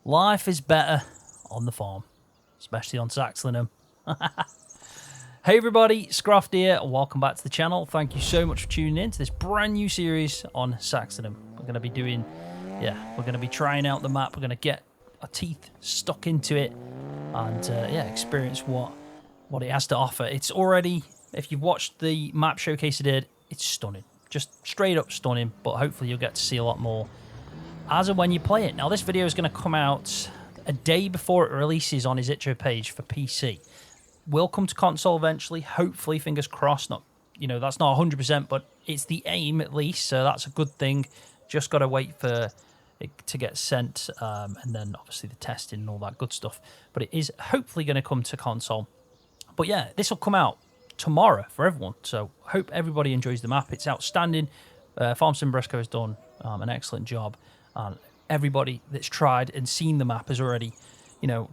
Life is better on the farm, especially on Saxlingham. Hey everybody, Scroft here, and welcome back to the channel. Thank you so much for tuning in to this brand new series on Saxlingham. We're going to be doing, we're going to be trying out the map. We're going to get our teeth stuck into it and, experience what it has to offer. It's already, if you've watched the map showcase I did, it's stunning. Just straight up stunning, but hopefully you'll get to see a lot more as and when you play it. Now, this video is going to come out a day before it releases on his itch.io page for PC. Will come to console eventually, hopefully, fingers crossed. Not, that's not 100%, but it's the aim at least, so that's a good thing. Just got to wait for it to get sent, and then obviously the testing and all that good stuff. But it is hopefully going to come to console. But yeah, this will come out tomorrow for everyone, so hope everybody enjoys the map. It's outstanding. Farm Sim Brisco has done an excellent job, and everybody that's tried and seen the map has already,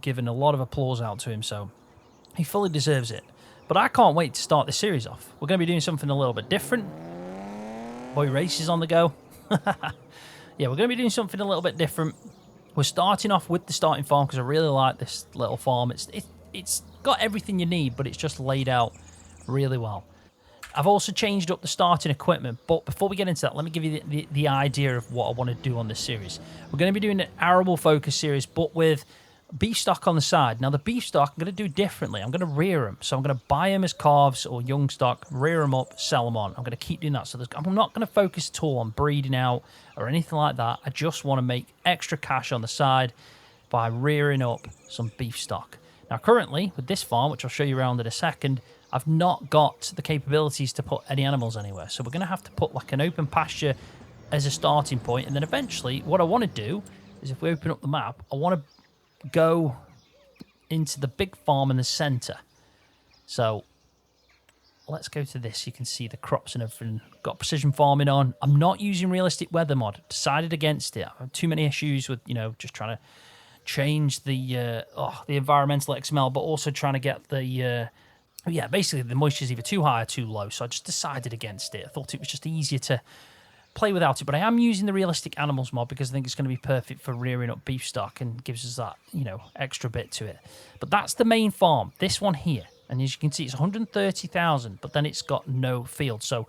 given a lot of applause out to him, so he fully deserves it. But I can't wait to start this series off. We're going to be doing something a little bit different. Boy races on the go. Yeah, we're going to be doing something a little bit different. We're starting off with the starting farm because I really like this little farm. It's got everything you need, but it's just laid out really well. I've also changed up the starting equipment, but before we get into that, let me give you the idea of what I want to do on this series. We're going to be doing an arable focus series, but with beef stock on the side. Now, the beef stock I'm going to do differently. I'm going to rear them. So I'm going to buy them as calves or young stock, rear them up, sell them on. I'm going to keep doing that. So I'm not going to focus at all on breeding out or anything like that. I just want to make extra cash on the side by rearing up some beef stock. Now, currently, with this farm, which I'll show you around in a second, I've not got the capabilities to put any animals anywhere. So we're going to have to put like an open pasture as a starting point. And then eventually, what I want to do is if we open up the map, I want to go into the big farm in the center. So let's go to this. You can see the crops and everything. Got precision farming on. I'm not using realistic weather mod. Decided against it. I have too many issues with, just trying to change the environmental XML, but also trying to get the basically the moisture's either too high or too low. So I just decided against it. I thought it was just easier to play without it, but I am using the realistic animals mod because I think it's going to be perfect for rearing up beef stock and gives us that, extra bit to it. But that's the main farm, this one here. And as you can see, it's 130,000, but then it's got no field. So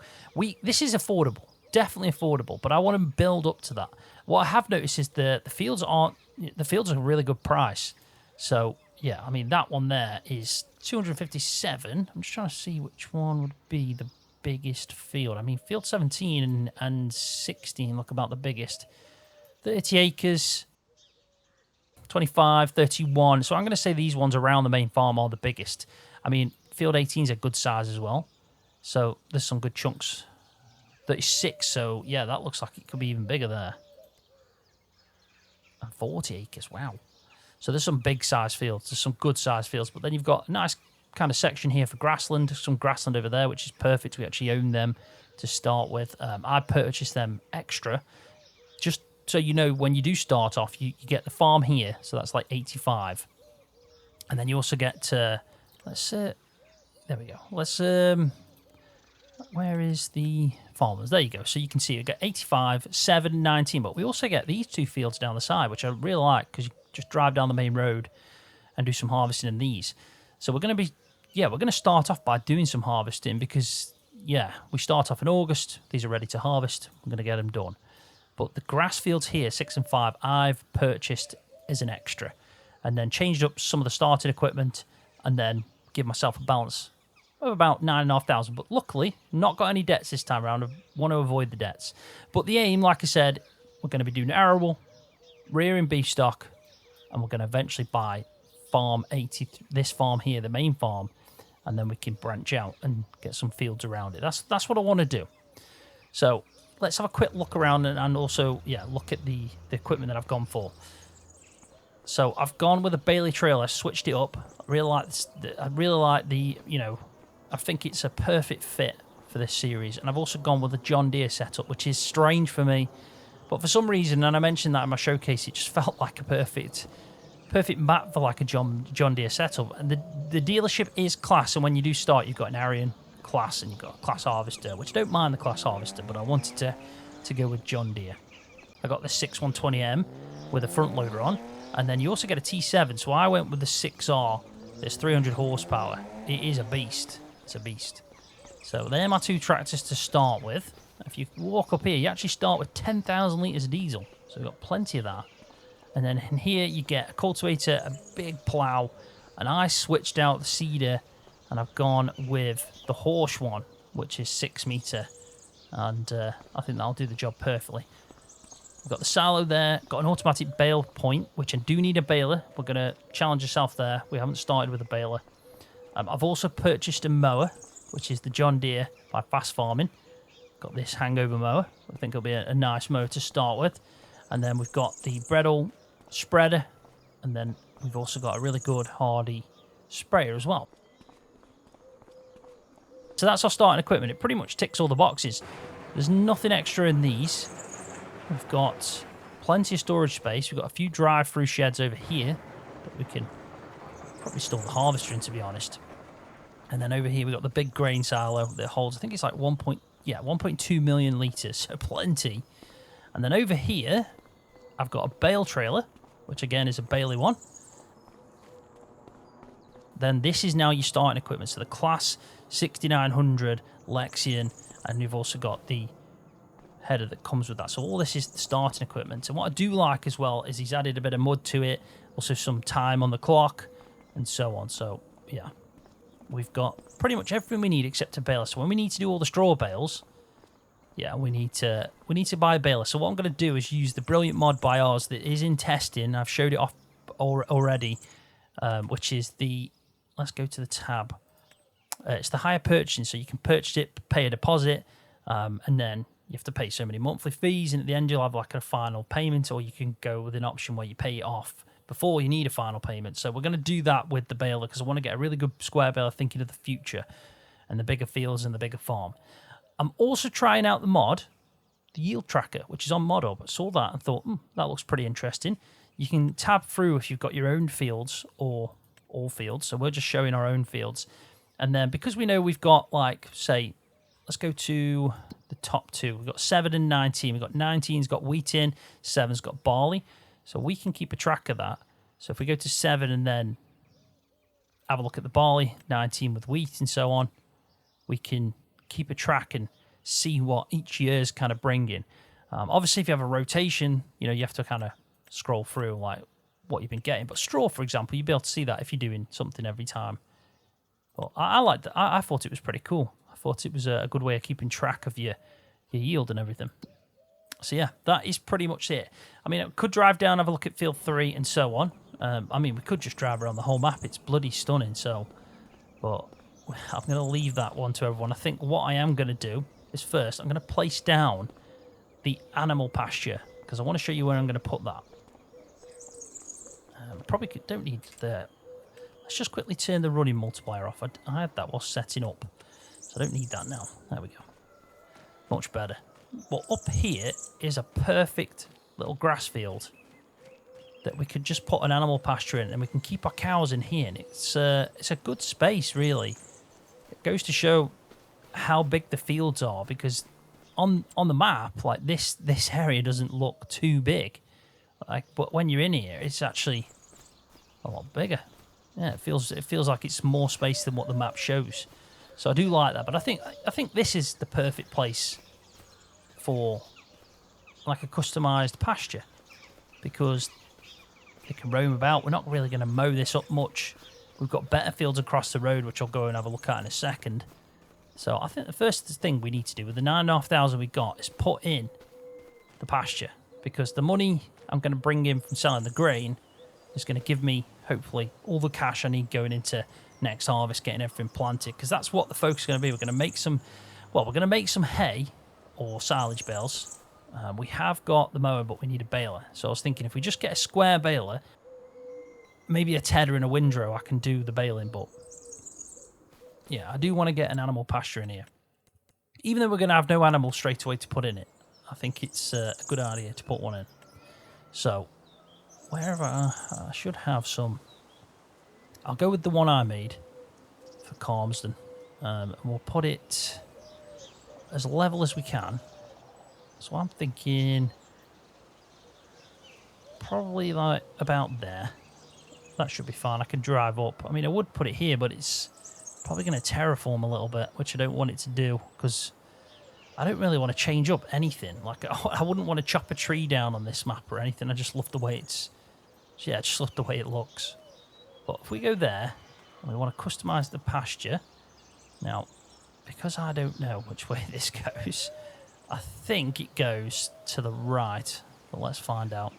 this is affordable, definitely affordable, but I want to build up to that. What I have noticed is the fields are a really good price. So yeah, I mean, that one there is 257. I'm just trying to see which one would be the biggest field. I mean, field 17 and 16 look about the biggest. 30 acres, 25, 31. So I'm going to say these ones around the main farm are the biggest. I mean, field 18 is a good size as well. So there's some good chunks. 36, so yeah, that looks like it could be even bigger there. And 40 acres, wow. So there's some big size fields. There's some good size fields. But then you've got a nice kind of section here for grassland. Some grassland over there, which is perfect. We actually own them to start with. I purchased them extra. Just so you know, when you do start off, you get the farm here. So that's like 85. And then you also get, there we go. Where is the farmers? There you go. So you can see you get 85, 7, 19. But we also get these two fields down the side, which I really like because you just drive down the main road and do some harvesting in these. So we're going to start off by doing some harvesting because, we start off in August. These are ready to harvest. We're going to get them done. But the grass fields here, 6 and 5, I've purchased as an extra and then changed up some of the starting equipment and then give myself a balance of about 9,500. But luckily, not got any debts this time around. I want to avoid the debts. But the aim, like I said, we're going to be doing arable, rearing beef stock, and we're going to eventually buy farm 80, this farm here, the main farm, and then we can branch out and get some fields around it. That's what I want to do. So let's have a quick look around and also, look at the equipment that I've gone for. So I've gone with a Bailey trailer. I switched it up. I really like the, I think it's a perfect fit for this series. And I've also gone with a John Deere setup, which is strange for me. But for some reason, and I mentioned that in my showcase, it just felt like a perfect map for like a John Deere setup. And the dealership is class, and when you do start, you've got an Arian class and you've got a class harvester, which I don't mind the class harvester, but I wanted to go with John Deere. I got the 6120M with a front loader on, And then you also get a T7. So I went with the 6R. It's 300 horsepower. It is a beast. It's a beast. So they're my two tractors to start with. If you walk up here, you actually start with 10,000 litres of diesel. So we've got plenty of that. And then in here you get a cultivator, a big plough. And I switched out the seeder and I've gone with the Horse one, which is 6 metre. And I think that'll do the job perfectly. We've got the silo there, got an automatic bale point, which I do need a baler. We're going to challenge ourselves there. We haven't started with a baler. I've also purchased a mower, which is the John Deere by Fast Farming. Got this hangover mower. I think it'll be a nice mower to start with. And then we've got the Bredel spreader. And then we've also got a really good hardy sprayer as well. So that's our starting equipment. It pretty much ticks all the boxes. There's nothing extra in these. We've got plenty of storage space. We've got a few drive-through sheds over here that we can probably store the harvester in, to be honest. And then over here we've got the big grain silo that holds, I think it's like 1.2 million litres, so plenty. And then over here I've got a bale trailer, which again is a Bailey one. Then this is now your starting equipment. So the Class 6900 Lexion, and you've also got the header that comes with that. So all this is the starting equipment. And what I do like as well is he's added a bit of mud to it, also some time on the clock, and so on. So yeah, we've got pretty much everything we need except a baler. So when we need to do all the straw bales, yeah, we need to buy a baler. So what I'm going to do is use the brilliant mod by ours that is in testing. I've showed it off already, which is the, let's go to the tab. It's the hire purchasing. So you can purchase it, pay a deposit, and then you have to pay so many monthly fees, and at the end you'll have like a final payment, or you can go with an option where you pay it off before you need a final payment. So we're going to do that with the baler because I want to get a really good square baler thinking of the future and the bigger fields and the bigger farm. I'm also trying out the mod, the yield tracker, which is on ModHub. I saw that and thought, that looks pretty interesting. You can tab through if you've got your own fields or all fields. So we're just showing our own fields. And then because we know we've got, like, say, let's go to the top two. We've got 7 and 19. We've got 19's got wheat in, 7's got barley. So we can keep a track of that. So if we go to 7 and then have a look at the barley, 19 with wheat and so on, we can keep a track and see what each year's kind of bringing. Obviously, if you have a rotation, you know, you have to kind of scroll through like what you've been getting. But straw, for example, you'll be able to see that if you're doing something every time. But I like that. I thought it was pretty cool. I thought it was a good way of keeping track of your yield and everything. So yeah, that is pretty much it. I mean, I could drive down, have a look at field 3 and so on. I mean, we could just drive around the whole map. It's bloody stunning. So, but I'm going to leave that one to everyone. I think what I am going to do is first, I'm going to place down the animal pasture because I want to show you where I'm going to put that. Probably don't need the... Let's just quickly turn the running multiplier off. I had that while setting up, so I don't need that now. There we go. Much better. But up here is a perfect little grass field that we could just put an animal pasture in, and we can keep our cows in here. And it's a good space, really. It goes to show how big the fields are, because on the map, like this area doesn't look too big. But when you're in here, it's actually a lot bigger. Yeah, it feels like it's more space than what the map shows. So I do like that. But I think this is the perfect place for like a customized pasture, because they can roam about. We're not really going to mow this up much. We've got better fields across the road, which I'll go and have a look at in a second. So I think the first thing we need to do with the 9,500 we got is put in the pasture, because the money I'm going to bring in from selling the grain is going to give me, hopefully, all the cash I need going into next harvest, getting everything planted, because that's what the focus is going to be. We're going to make some, well, we're going to make some hay or silage bales. We have got the mower, but we need a baler. So I was thinking if we just get a square baler, maybe a tedder and a windrow, I can do the baling. But yeah, I do want to get an animal pasture in here. Even though we're going to have no animal straight away to put in it, I think it's a good idea to put one in. So wherever I should have some, I'll go with the one I made for Calmsden. And we'll put it as level as we can. So I'm thinking probably like about there. That should be fine. I can drive up. I mean, I would put it here, but it's probably going to terraform a little bit, which I don't want it to do because I don't really want to change up anything. Like, I wouldn't want to chop a tree down on this map or anything. I just love the way it's... Yeah, I just love the way it looks. But if we go there, and we want to customize the pasture. Now, because I don't know which way this goes, I think it goes to the right. But let's find out.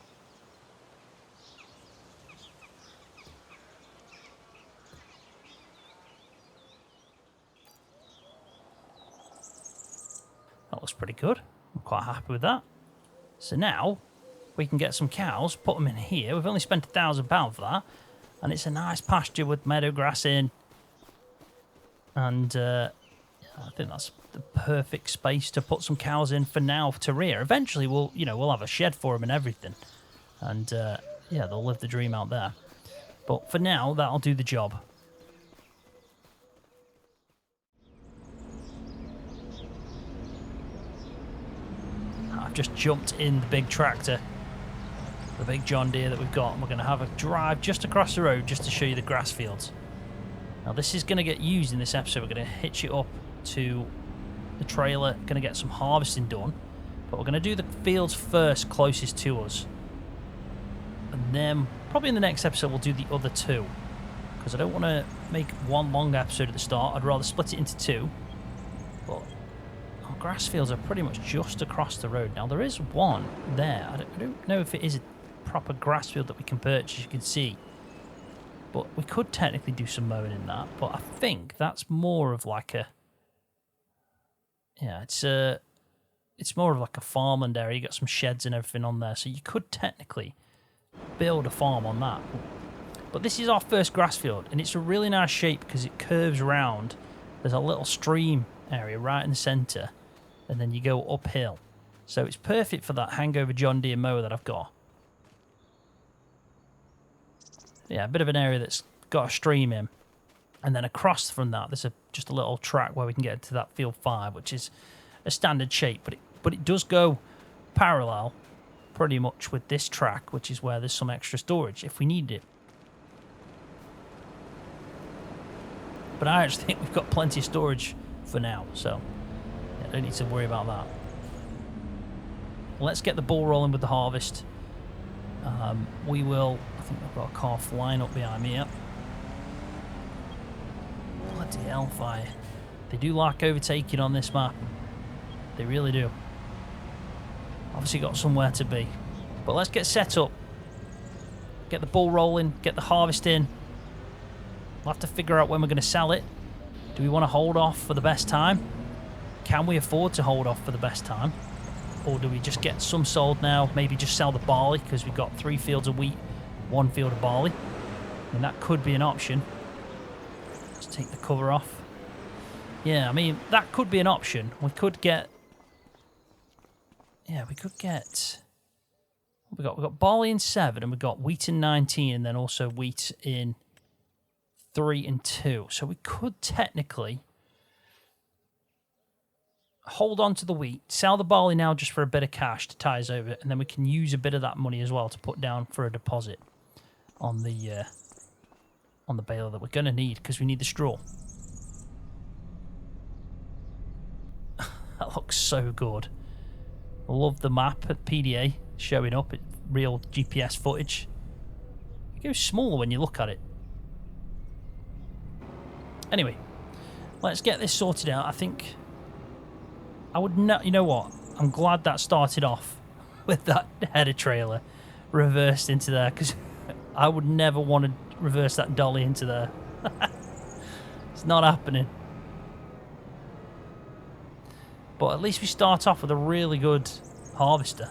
That looks pretty good. I'm quite happy with that. So now we can get some cows, put them in here. We've only spent £1,000 for that. And it's a nice pasture with meadow grass in. And I think that's the perfect space to put some cows in for now to rear. Eventually we'll have a shed for them and everything. And yeah, they'll live the dream out there. But for now, that'll do the job. I've just jumped in the big tractor, the big John Deere that we've got, and we're going to have a drive just across the road just to show you the grass fields. Now this is going to get used in this episode. We're going to hitch it up to the trailer, going to get some harvesting done, but we're going to do the fields first closest to us, and then probably in the next episode we'll do the other two, because I don't want to make one long episode at the start. I'd rather split it into two. But our grass fields are pretty much just across the road. Now there is one there. I don't know if it is a proper grass field that we can purchase, you can see, but we could technically do some mowing in that. But I think that's more of like a, yeah, it's more of like a farmland area. You got some sheds and everything on there, so you could technically build a farm on that. But this is our first grass field, and it's a really nice shape because it curves around. There's a little stream area right in the centre, and then you go uphill. So it's perfect for that hangover John Deere mower that I've got. Yeah, a bit of an area that's got a stream in. And then across from that, there's just a little track where we can get to that field 5, which is a standard shape. But it does go parallel pretty much with this track, which is where there's some extra storage if we need it. But I actually think we've got plenty of storage for now, so yeah, don't need to worry about that. Let's get the ball rolling with the harvest. We will... I think I've got a car flying up behind me, yep. Bloody hellfire. They do like overtaking on this map. They really do. Obviously got somewhere to be. But let's get set up. Get the ball rolling, get the harvest in. We'll have to figure out when we're going to sell it. Do we want to hold off for the best time? Can we afford to hold off for the best time? Or do we just get some sold now, maybe just sell the barley because we've got 3 fields of wheat, 1 field of barley. And that could be an option. Let's take the cover off. Yeah, I mean, that could be an option. We could get... Yeah, we could get... We've got barley in 7, and we've got wheat in 19, and then also wheat in 3 and 2. So we could technically hold on to the wheat, sell the barley now just for a bit of cash to tie us over, and then we can use a bit of that money as well to put down for a deposit on the baler that we're going to need because we need the straw. That looks so good. I love the map at PDA showing up, real GPS footage. It goes smaller when you look at it. Anyway, let's get this sorted out. I think I would not, you know what? I'm glad that started off with that header trailer reversed into there, because I would never want to reverse that dolly into there. It's not happening. But at least we start off with a really good harvester.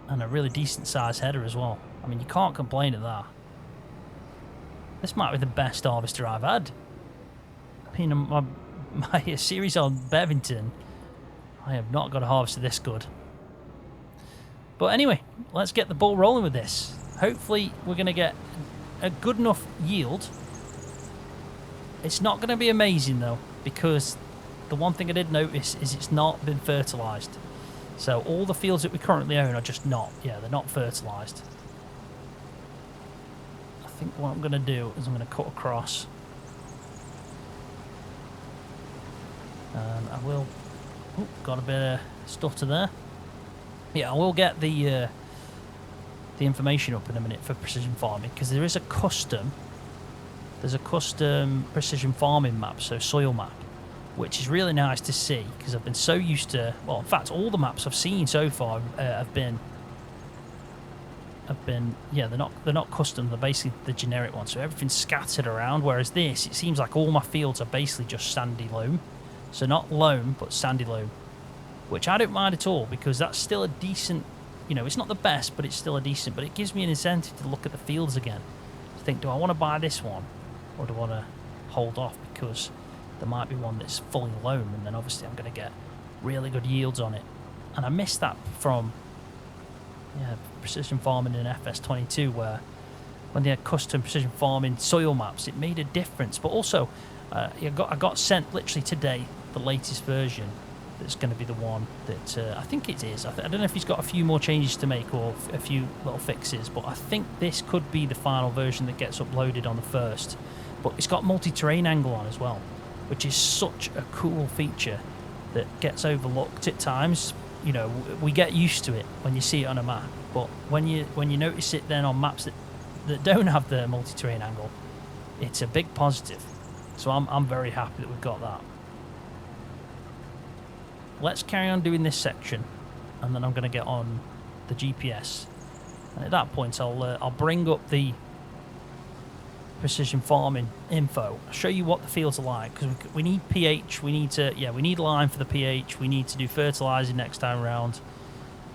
And a really decent sized header as well. I mean, you can't complain at that. This might be the best harvester I've had. I mean, my series on Bevington, I have not got a harvester this good. But anyway, let's get the ball rolling with this. Hopefully we're going to get a good enough yield. It's not going to be amazing though, because the one thing I did notice is it's not been fertilised. So all the fields that we currently own are just not, yeah, they're not fertilised. I think what I'm going to do is I'm going to cut across. And I will... Oh, got a bit of stutter there. Yeah, I will get the information up in a minute for precision farming, because there is a custom... There's a custom precision farming map, so soil map, which is really nice to see, because I've been so used to... Well, in fact, all the maps I've seen so far have been... Yeah, they're not custom, they're basically the generic ones, so everything's scattered around, whereas this, it seems like all my fields are basically just sandy loam. So not loam, but sandy loam, which I don't mind at all, because that's still a decent... You know, it's not the best, but it's still a decent... But it gives me an incentive to look at the fields again, to think, do I want to buy this one, or do I want to hold off, because there might be one that's fully loam, and then obviously I'm going to get really good yields on it. And I missed that from precision farming in FS22, where when they had custom precision farming soil maps, it made a difference. But also, I got sent literally today the latest version. That's going to be the one that I think it is. I don't know if he's got a few more changes to make or a few little fixes, but I think this could be the final version that gets uploaded on the 1st. But it's got multi-terrain angle on as well, which is such a cool feature that gets overlooked at times. You know, we get used to it when you see it on a map, but when you notice it then on maps that don't have the multi-terrain angle, it's a big positive. So I'm very happy that we've got that. Let's carry on doing this section, and then I'm going to get on the GPS. And at that point, I'll bring up the precision farming info. I'll show you what the fields are like, because we need pH. We need lime for the pH. We need to do fertilizing next time around.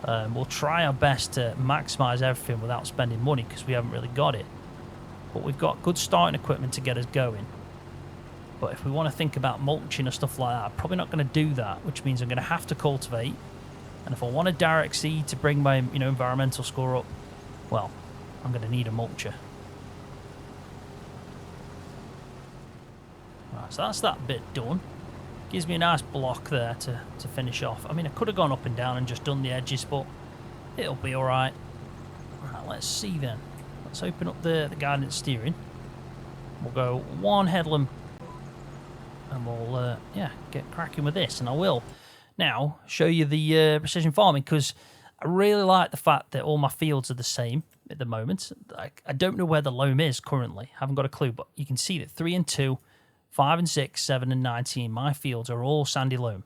We'll try our best to maximize everything without spending money, because we haven't really got it. But we've got good starting equipment to get us going. But if we want to think about mulching or stuff like that, I'm probably not going to do that, which means I'm going to have to cultivate. And if I want a direct seed to bring my environmental score up, well, I'm going to need a mulcher. Right, so that's that bit done. Gives me a nice block there to finish off. I mean, I could have gone up and down and just done the edges, but it'll be alright. Right, let's see then. Let's open up the guidance steering. We'll go one headland, and we'll get cracking with this. And I will now show you the precision farming, because I really like the fact that all my fields are the same at the moment. I don't know where the loam is currently. I haven't got a clue, but you can see that 3 and 2, 5 and 6, 7 and 19, my fields are all sandy loam.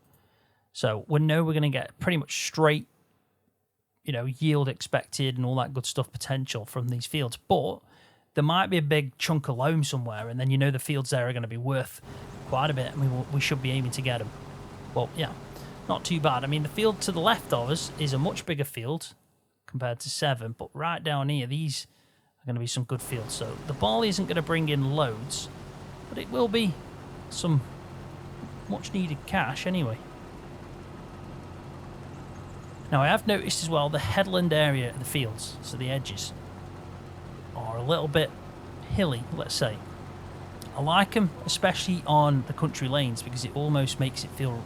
So we know we're going to get pretty much straight, yield expected and all that good stuff potential from these fields. But there might be a big chunk of loam somewhere, and then the fields there are going to be worth quite a bit, and we should be aiming to get them. Well, yeah, not too bad. I mean, the field to the left of us is a much bigger field compared to 7, but right down here, these are going to be some good fields. So the barley isn't going to bring in loads, but it will be some much needed cash anyway. Now, I have noticed as well the headland area of the fields, so the edges, are a little bit hilly, let's say. I like them, especially on the country lanes, because it almost makes it feel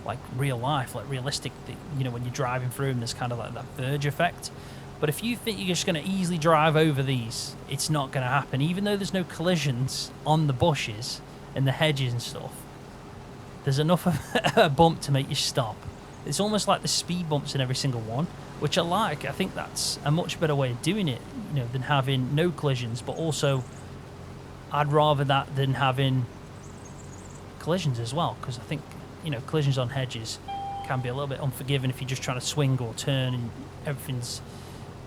like real life, like realistic. When you're driving through them, there's kind of like that verge effect. But if you think you're just going to easily drive over these, it's not going to happen. Even though there's no collisions on the bushes and the hedges and stuff, there's enough of a bump to make you stop. It's almost like the speed bumps in every single one, which I like. I think that's a much better way of doing it, than having no collisions. But also, I'd rather that than having collisions as well, because I think, collisions on hedges can be a little bit unforgiving if you're just trying to swing or turn and everything's,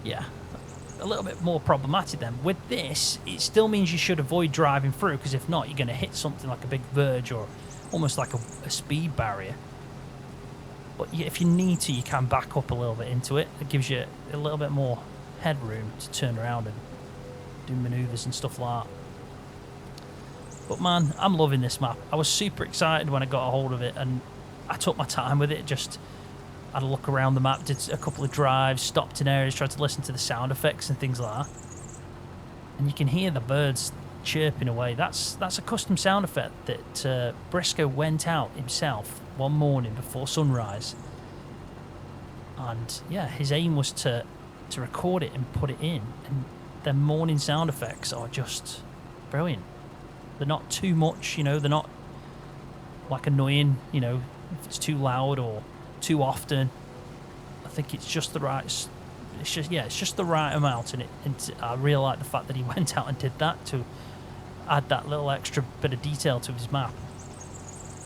a little bit more problematic then. With this, it still means you should avoid driving through, because if not, you're going to hit something like a big verge or almost like a speed barrier. But if you need to, you can back up a little bit into it. It gives you a little bit more headroom to turn around and do manoeuvres and stuff like that. But man, I'm loving this map. I was super excited when I got a hold of it, and I took my time with it. Just had a look around the map, did a couple of drives, stopped in areas, tried to listen to the sound effects and things like that. And you can hear the birds chirping away. That's a custom sound effect that Brisco went out himself one morning before sunrise And yeah, his aim was to record it and put it in, and the morning sound effects are just brilliant. They're not too much, you know, they're not like annoying, you know, if it's too loud or too often. I think it's just the right, it's just the right amount, and I really like the fact that he went out and did that to add that little extra bit of detail to his map.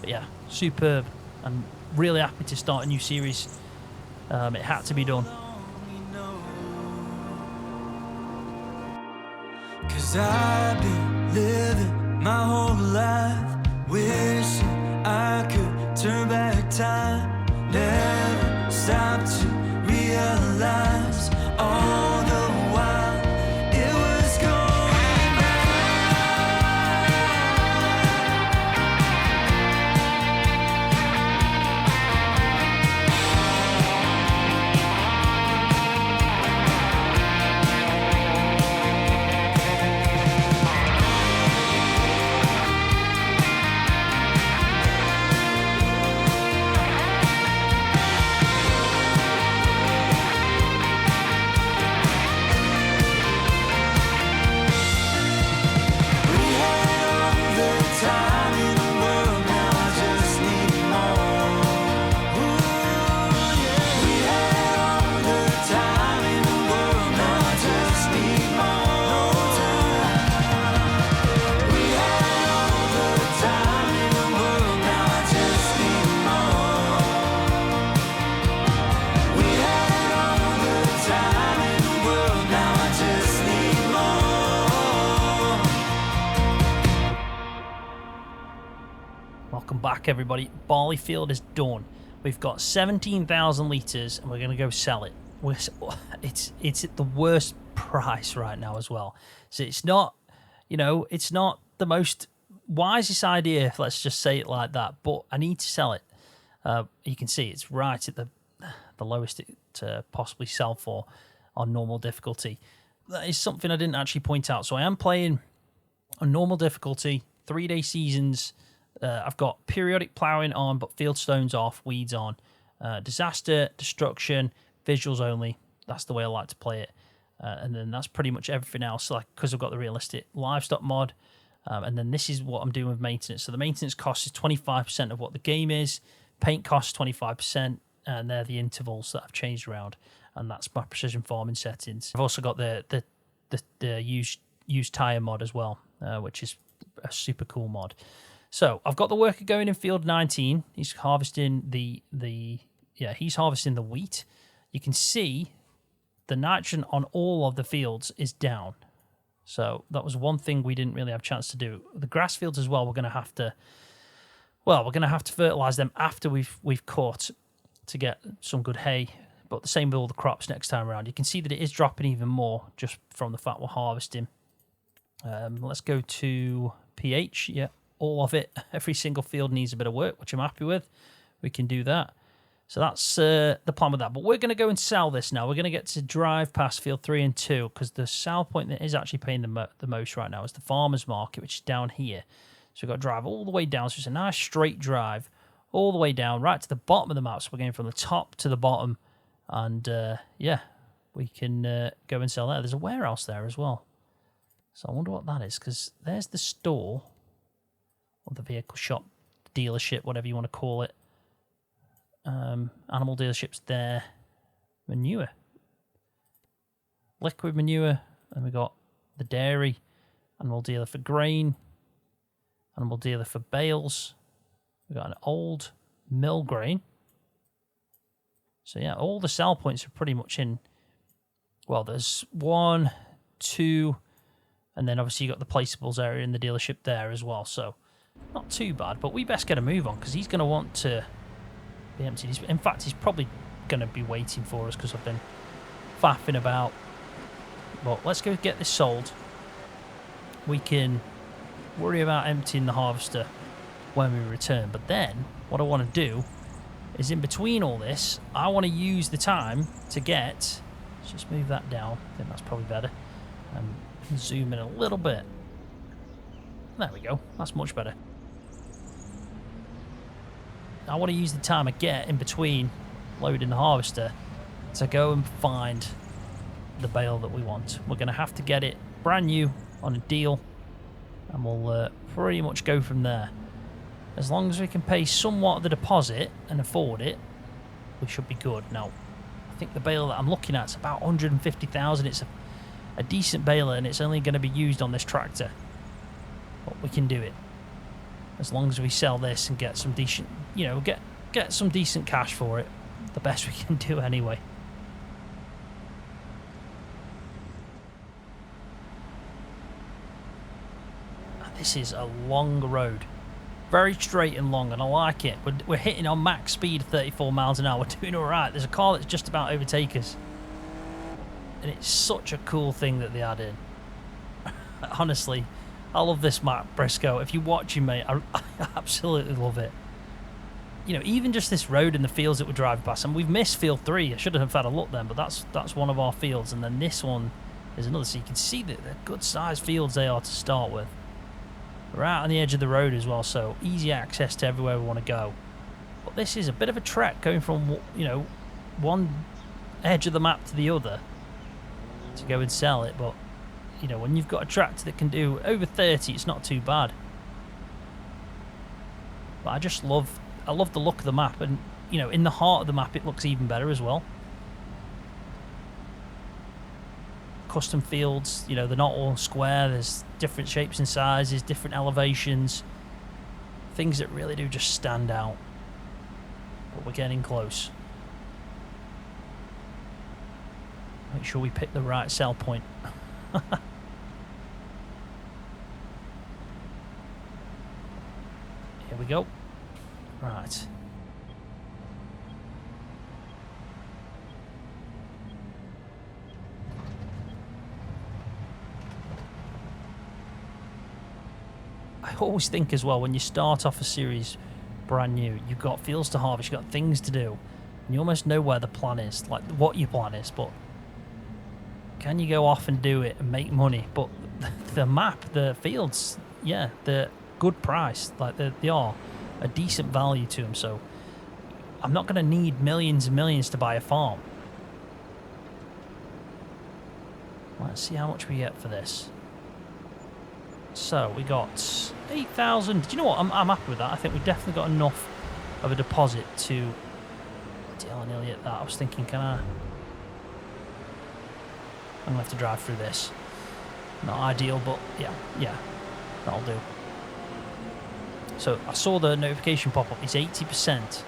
But yeah, superb, and really happy to start a new series. It had to be done. 'Cause I've been living my whole life wishing I could turn back time, never stop to realize all the while it was going right. Welcome back, everybody. Barley field is done. We've got 17,000 litres, and we're going to go sell it. It's at the worst price right now as well. So it's not, you know, it's not the most wisest idea, let's just say it like that, but I need to sell it. You can see it's right at the lowest it possibly sell for on normal difficulty. That is something I didn't actually point out. So I am playing on normal difficulty, 3-day seasons. I've got periodic ploughing on, but field stones off, weeds on. Disaster, destruction, visuals only. That's the way I like to play it. And then that's pretty much everything else, like, because I've got the realistic livestock mod. And then this is what I'm doing with maintenance. So the maintenance cost is 25% of what the game is. Paint costs 25%, and they're the intervals that I've changed around. And that's my precision farming settings. I've also got the used tire mod as well, which is a super cool mod. So I've got the worker going in field 19. He's harvesting he's harvesting the wheat. You can see the nitrogen on all of the fields is down. So that was one thing we didn't really have a chance to do. The grass fields as well, we're going to have to fertilize them after we've caught to get some good hay. But the same with all the crops next time around. You can see that it is dropping even more just from the fact we're harvesting. Let's go to pH. Yeah. All of it, every single field needs a bit of work, which I'm happy with. We can do that. So that's the plan with that. But we're going to go and sell this now. We're going to get to drive past field 3 and 2 because the sell point that is actually paying the most right now is the farmer's market, which is down here. So we've got to drive all the way down. So it's a nice straight drive all the way down, right to the bottom of the map. So we're going from the top to the bottom. And yeah, we can go and sell there. There's a warehouse there as well. So I wonder what that is, because there's the store. Or the vehicle shop, dealership, whatever you want to call it. Animal dealerships there. Manure. Liquid manure. And we got the dairy. Animal dealer for grain. Animal dealer for bales. We got an old mill grain. So yeah, all the sell points are pretty much in. Well, there's 1, 2, and then obviously you got the placeables area in the dealership there as well. So not too bad, but we best get a move on because he's going to want to be emptied. In fact, he's probably going to be waiting for us because I've been faffing about. But let's go get this sold. We can worry about emptying the harvester when we return. But then what I want to do is in between all this, I want to use the time to get... Let's just move that down. I think that's probably better. And zoom in a little bit. There we go. That's much better. I want to use the time I get in between loading the harvester to go and find the bale that we want. We're going to have to get it brand new on a deal, and we'll pretty much go from there. As long as we can pay somewhat of the deposit and afford it, we should be good. Now, I think the bale that I'm looking at is about 150,000. It's a decent baler, and it's only going to be used on this tractor. But we can do it. As long as we sell this and get some decent, you know, get some decent cash for it. The best we can do anyway. This is a long road. Very straight and long, and I like it. We're hitting on max speed of 34 miles an hour. We're doing alright. There's a car that's just about to overtake us. And it's such a cool thing that they add in. Honestly, I love this map, Brisco. If you're watching, mate, I absolutely love it. You know, even just this road and the fields that we're driving past. And we've missed field 3. I should have had a look then, but that's one of our fields. And then this one is another. So you can see that they're good-sized fields they are to start with. We're out on the edge of the road as well, so easy access to everywhere we want to go. But this is a bit of a trek going from, you know, one edge of the map to the other to go and sell it. But, you know, when you've got a tractor that can do over 30, it's not too bad. But I love the look of the map, and, you know, in the heart of the map it looks even better as well. Custom fields, you know, they're not all square. There's different shapes and sizes, different elevations, things that really do just stand out. But we're getting close. Make sure we pick the right sell point. Here we go. Right. I always think as well, when you start off a series brand new, you've got fields to harvest, you've got things to do, and you almost know where the plan is, like what your plan is, but can you go off and do it and make money? But the map, the fields, yeah, they're good price, like they are a decent value to them, so I'm not going to need millions and millions to buy a farm. Let's see how much we get for this. So we got 8,000. Do you know what? I'm happy with that. I think we definitely got enough of a deposit to. I nearly hit that. I was thinking, I'm gonna have to drive through this. Not ideal, but yeah, that'll do. So I saw the notification pop up. It's 80%.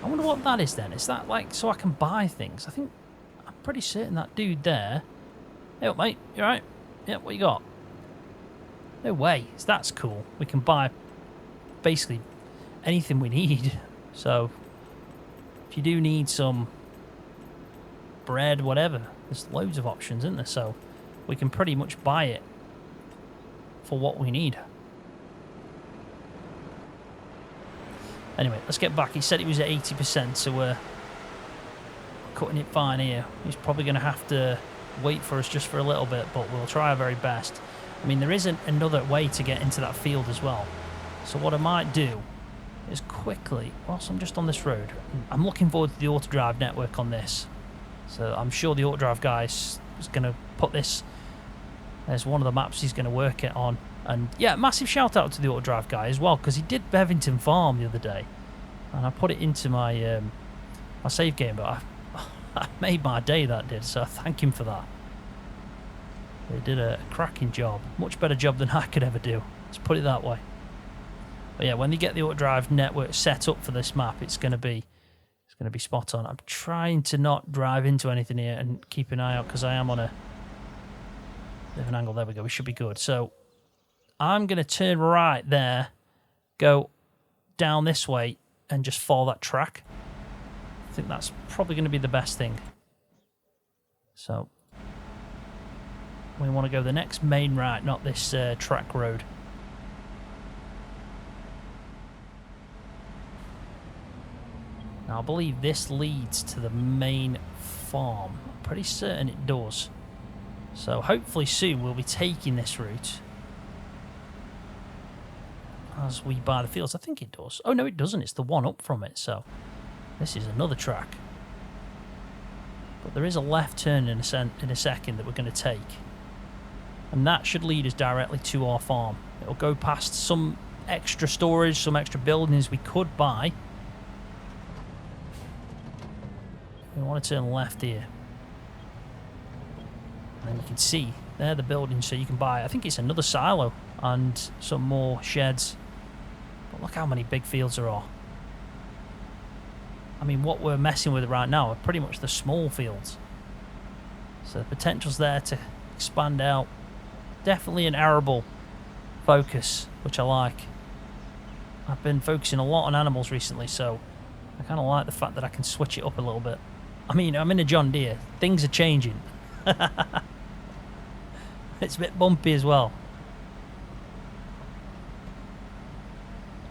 I wonder what that is then. Is that like so I can buy things? I'm pretty certain that dude there. Hey up, mate. You alright? Yeah. What you got? No way. That's cool. We can buy basically anything we need. So if you do need some bread, whatever, there's loads of options, isn't there? So we can pretty much buy it for what we need. Anyway, let's get back. He said it was at 80%, so we're cutting it fine here. He's probably going to have to wait for us just for a little bit, but we'll try our very best. I mean, there isn't another way to get into that field as well. So what I might do is quickly, whilst I'm just on this road, I'm looking forward to the auto-drive network on this. So I'm sure the auto-drive guy is going to put this as one of the maps he's going to work it on. And yeah, massive shout out to the auto-drive guy as well, because he did Bevington Farm the other day. And I put it into my my save game, but I made my day, that did, so I thank him for that. They did a cracking job. Much better job than I could ever do. Let's put it that way. But yeah, when they get the auto-drive network set up for this map, it's going to be spot on. I'm trying to not drive into anything here and keep an eye out because I am on a bit of an angle. There we go. We should be good. So I'm going to turn right there, go down this way, and just follow that track. I think that's probably going to be the best thing. So we want to go the next main right, not this track road. Now I believe this leads to the main farm. I'm pretty certain it does. So hopefully soon we'll be taking this route as we buy the fields. I think it does. Oh no, it doesn't. It's the one up from it. So this is another track. But there is a left turn in a second that we're going to take. And that should lead us directly to our farm. It'll go past some extra storage, some extra buildings we could buy. We want to turn left here. And then you can see, they're the buildings, so you can buy, I think it's another silo and some more sheds. But look how many big fields there are. I mean, what we're messing with right now are pretty much the small fields. So the potential's there to expand out. Definitely an arable focus, which I like. I've been focusing a lot on animals recently, so I kind of like the fact that I can switch it up a little bit. I mean, I'm in a John Deere. Things are changing. It's a bit bumpy as well.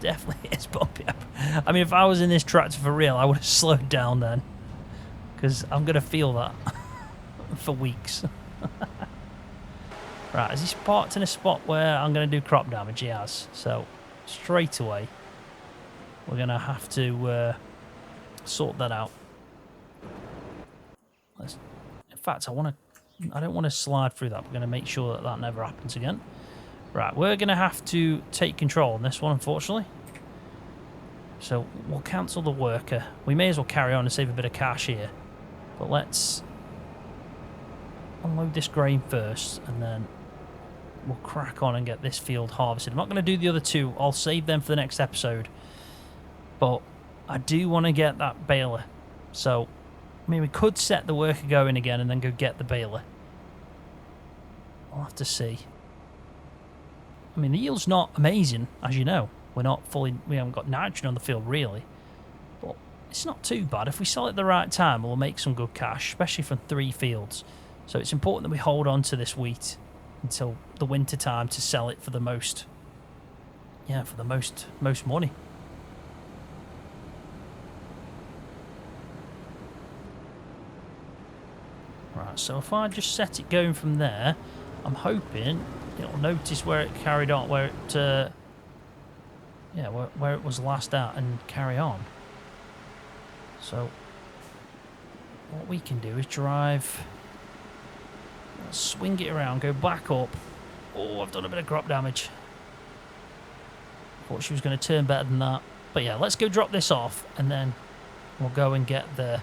Definitely is bumpy. I mean, if I was in this tractor for real, I would have slowed down then. Because I'm going to feel that for weeks. Right, has he parked in a spot where I'm going to do crop damage? He has. So, straight away, we're going to have to sort that out. In fact, I don't want to slide through that. We're going to make sure that that never happens again. Right, we're going to have to take control on this one, unfortunately. So, we'll cancel the worker. We may as well carry on and save a bit of cash here. But let's unload this grain first, and then we'll crack on and get this field harvested. I'm not going to do the other two. I'll save them for the next episode. But I do want to get that baler. So, I mean, we could set the worker going again and then go get the baler. I'll have to see. I mean, the yield's not amazing, as you know. We haven't got nitrogen on the field, really. But it's not too bad. If we sell it at the right time, we'll make some good cash, especially from 3 fields. So it's important that we hold on to this wheat until the winter time to sell it for the most, for the most money. Right, so if I just set it going from there, I'm hoping it'll notice where it carried on, where it was last at, and carry on. So what we can do is drive, swing it around, go back up. Oh, I've done a bit of crop damage. Thought she was going to turn better than that. But yeah, let's go drop this off, and then we'll go and get the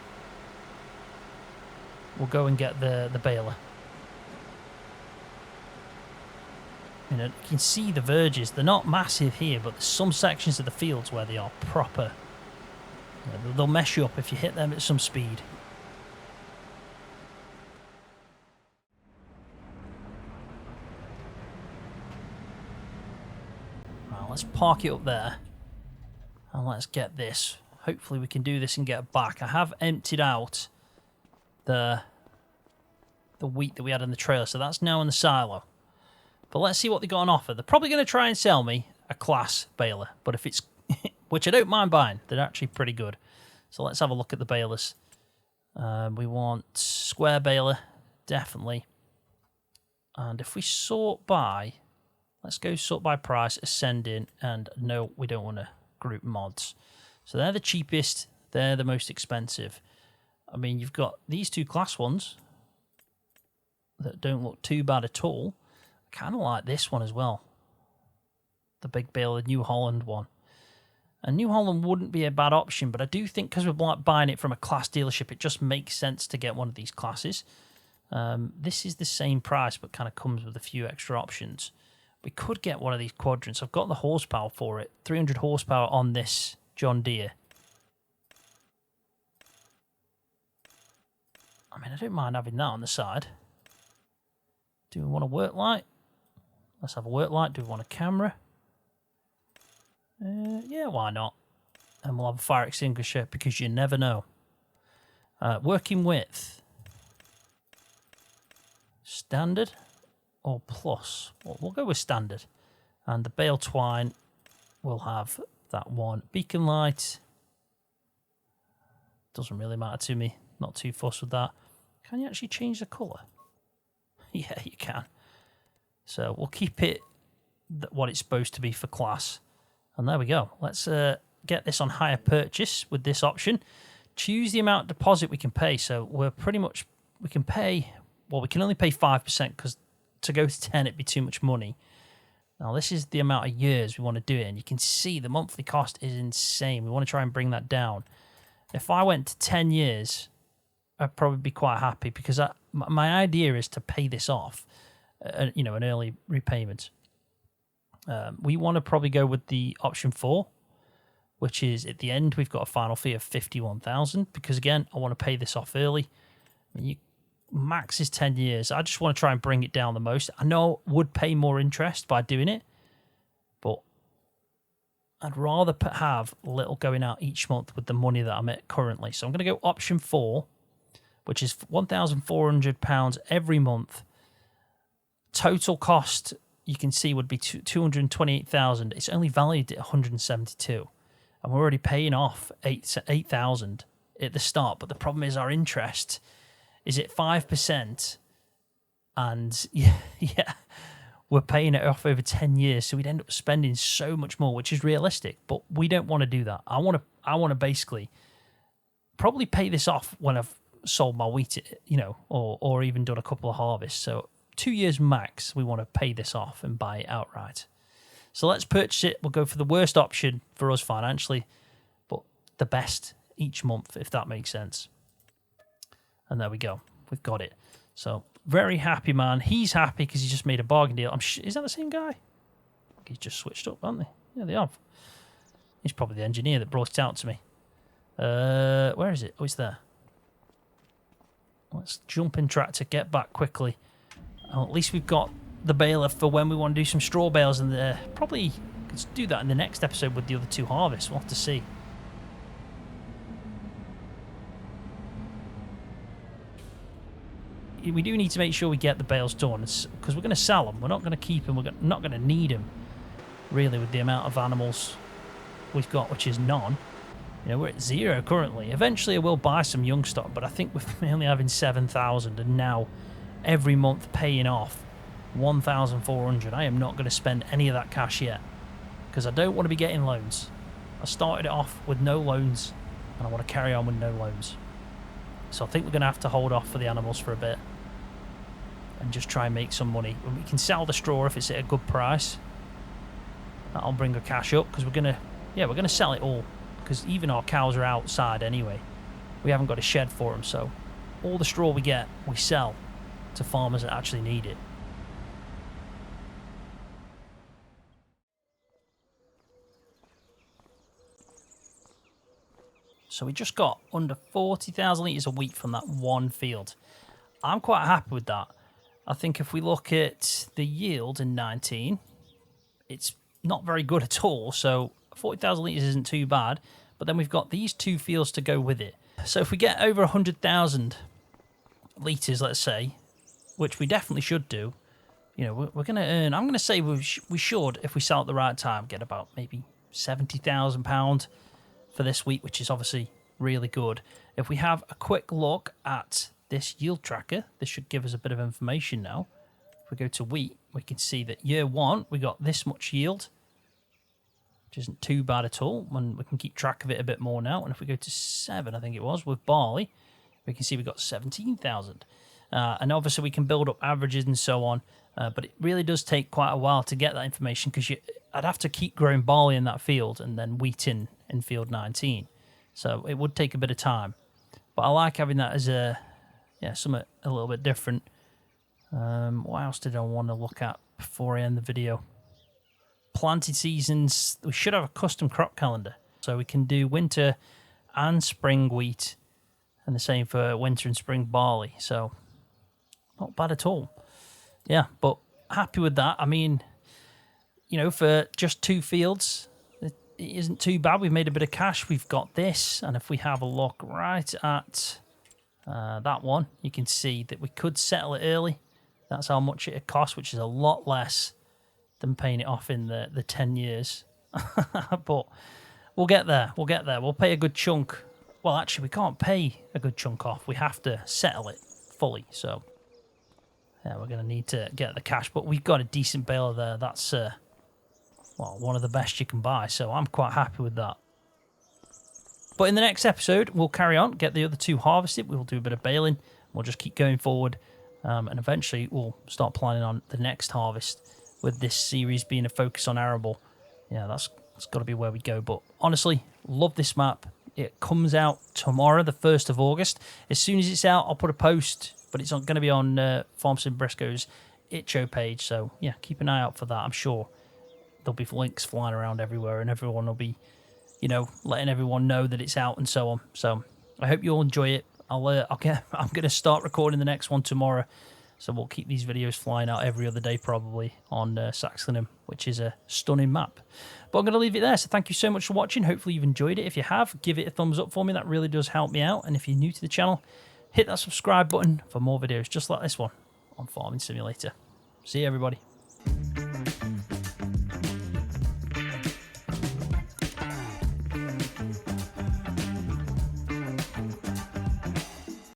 baler. You know, you can see the verges. They're not massive here, but there's some sections of the fields where they are proper. You know, they'll mess you up if you hit them at some speed. Right, let's park it up there. And let's get this. Hopefully we can do this and get it back. I have emptied out the wheat that we had in the trailer, so that's now in the silo. But let's see what they got on offer. They're probably going to try and sell me a class baler, but if it's, which I don't mind buying, they're actually pretty good. So let's have a look at the balers. We want square baler, definitely. And if we sort by, let's go sort by price, ascending, and no, we don't want to group mods. So they're the cheapest, they're the most expensive. I mean, you've got these 2 class ones that don't look too bad at all. I kind of like this one as well. The big baler, the New Holland one. And New Holland wouldn't be a bad option, but I do think because we're buying it from a class dealership, it just makes sense to get one of these classes. This is the same price, but kind of comes with a few extra options. We could get one of these quadrants. I've got the horsepower for it. 300 horsepower on this John Deere. I mean, I don't mind having that on the side. Do we want a work light? Let's have a work light. Do we want a camera? Yeah, why not? And we'll have a fire extinguisher because you never know. Working width. Standard or plus? Well, we'll go with standard. And the bale twine will have that one. Beacon light. Doesn't really matter to me. Not too fussed with that. Can you actually change the colour? Yeah, you can. So we'll keep it what it's supposed to be for class. And there we go. Let's get this on hire purchase with this option. choose the amount of deposit we can pay. So we're pretty much, we can pay, well, we can only pay 5% because to go to 10, it'd be too much money. Now, this is the amount of years we want to do it, and you can see the monthly cost is insane. We want to try and bring that down. If I went to 10 years, I'd probably be quite happy because my idea is to pay this off, you know, an early repayment. We want to probably go with the option 4, which is at the end, we've got a final fee of 51,000 because, again, I want to pay this off early. Max is 10 years. I just want to try and bring it down the most. I know I would pay more interest by doing it, but I'd rather have little going out each month with the money that I'm at currently. So I'm going to go option 4, which is £1,400 every month. Total cost, you can see, would be 228,000. It's only valued at 172, and we're already paying off 8,000 at the start. But the problem is our interest is at 5%, and yeah, we're paying it off over 10 years, so we'd end up spending so much more, which is realistic, but we don't want to do that. I want to basically probably pay this off when I've sold my wheat, you know, or even done a couple of harvests. So 2 years max, we want to pay this off and buy it outright. So let's purchase it. We'll go for the worst option for us financially, but the best each month, if that makes sense. And there we go. We've got it. So very happy, man. He's happy because he just made a bargain deal. Is that the same guy? He's just switched up, haven't they? Yeah, they have. He's probably the engineer that brought it out to me. Where is it? Oh, it's there. Let's jump in tractor, get back quickly. Oh, at least we've got the baler for when we want to do some straw bales, and probably let's do that in the next episode with the other 2 harvests. We'll have to see. We do need to make sure we get the bales done because we're going to sell them. We're not going to keep them. We're not going to need them, really, with the amount of animals we've got, which is none. You know, we're at 0 currently. Eventually, I will buy some young stock, but I think we're only having 7,000, and now every month paying off 1,400. I am not going to spend any of that cash yet because I don't want to be getting loans. I started it off with no loans, and I want to carry on with no loans. So I think we're going to have to hold off for the animals for a bit and just try and make some money. We can sell the straw if it's at a good price. That'll bring the cash up because we're going to sell it all because even our cows are outside anyway. We haven't got a shed for them, so all the straw we get, we sell to farmers that actually need it. So we just got under 40,000 litres of wheat from that one field. I'm quite happy with that. I think if we look at the yield in 19, it's not very good at all. So 40,000 litres isn't too bad. But then we've got these 2 fields to go with it. So if we get over 100,000 litres, let's say, which we definitely should do, you know, we're going to earn, I'm going to say we should, if we sell at the right time, get about maybe £70,000 for this wheat, which is obviously really good. If we have a quick look at this yield tracker, this should give us a bit of information now. If we go to wheat, we can see that year 1, we got this much yield, which isn't too bad at all, and we can keep track of it a bit more now. And if we go to 7, I think it was, with barley, we can see we got 17,000. And obviously we can build up averages and so on, but it really does take quite a while to get that information because I'd have to keep growing barley in that field and then wheat in field 19. So it would take a bit of time. But I like having that as something a little bit different. What else did I want to look at before I end the video? Planted seasons. We should have a custom crop calendar. So we can do winter and spring wheat. And the same for winter and spring barley. So not bad at all. Yeah, but happy with that. I mean, you know, for just 2 fields, it isn't too bad. We've made a bit of cash. We've got this. And if we have a look right at that one, you can see that we could settle it early. That's how much it costs, which is a lot less than paying it off in the 10 years. But we'll get there. We'll get there. We'll pay a good chunk. Well, actually, we can't pay a good chunk off. We have to settle it fully. So, yeah, we're going to need to get the cash. But we've got a decent baler there. That's, one of the best you can buy. So I'm quite happy with that. But in the next episode, we'll carry on, get the other 2 harvested. We'll do a bit of baling. We'll just keep going forward. And eventually we'll start planning on the next harvest, with this series being a focus on arable. Yeah, that's got to be where we go. But honestly, love this map. It comes out tomorrow, the 1st of August. As soon as it's out, I'll put a post, but it's going to be on Farm Sim Brisco's itch.io page. So yeah, keep an eye out for that. I'm sure there'll be links flying around everywhere, and everyone will be, letting everyone know that it's out and so on. So I hope you all enjoy it. I'm going to start recording the next one tomorrow, so we'll keep these videos flying out every other day probably on Saxlingham, which is a stunning map. But I'm going to leave it there, so thank you so much for watching. Hopefully you've enjoyed it. If you have, give it a thumbs up for me. That really does help me out. And if you're new to the channel, hit that subscribe button for more videos just like this one on Farming Simulator. See you, everybody.